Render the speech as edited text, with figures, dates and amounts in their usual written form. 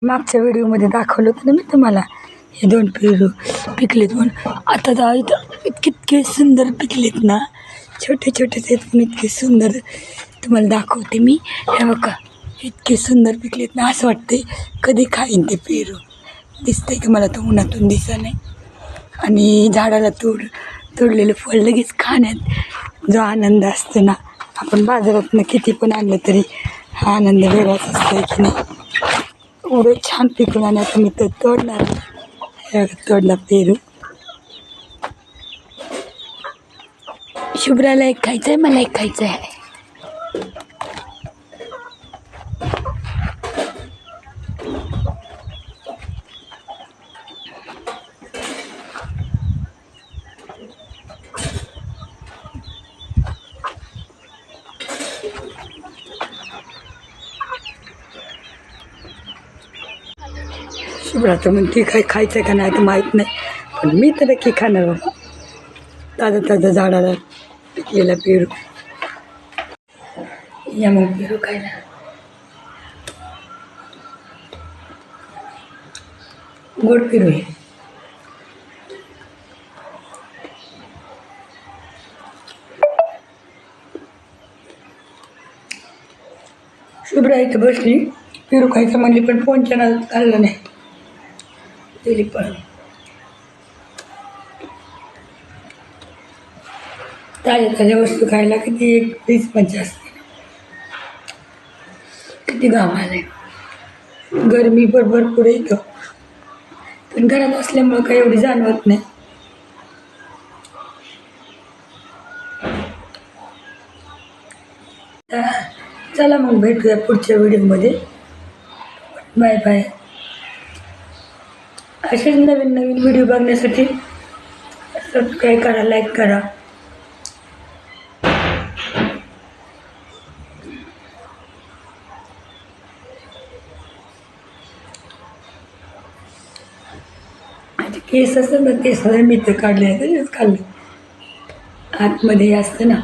मागच्या व्हिडिओमध्ये दाखवलं होतं ना मी तुम्हाला, हे 2 पेरू पिकलेत म्हणून. आता तर इथं इतके सुंदर पिकलेत ना, छोटे छोटेच आहेत पण इतके सुंदर. तुम्हाला दाखवते मी. हे बघा इतके सुंदर पिकलेत ना, असं वाटते कधी खाईन ते पेरू. दिसतंय की मला तो उन्हातून दिसा नाही. आणि झाडाला तोडलेलं फळ लगेच खाण्यात जो आनंद असतो ना, आपण बाजारातनं किती पण आणलं तरी हा आनंद वेगळाच असतो की नाही. एवढं छान पिकून आणि आता मी तर तोडणार. तोडला पेरू. शुभ्राला एक खायचं आहे, मला एक खायचं आहे. शुभ्रा तर म्हणते काय खायचं का नाही तर माहीत नाही, पण मी तर नक्की खाणार बाबा. ताजा झाडाला पिकलेला पेरू. या मग पेरू खायला. गोड पेरू आहे. शुभ्रा इथं बसली, पेरू खायचं म्हणली पण फोनच्या नादात खाल्लं नाही. दिली पण. ताज्या वस्तू खायला किती एक 20 असते. किती घाम आलाय. गरमी पण भरपूर येतं, पण घरात असल्यामुळं काही एवढी जाणवत नाही. चला मग भेटूया पुढच्या व्हिडिओमध्ये. Bye bye. असेच नवीन व्हिडिओ बघण्यासाठी सबस्क्राईब करा, लाईक करा. केस असतं ना, केस मी तर काढले, तसेच खाल्ले. आतमध्ये असतं ना.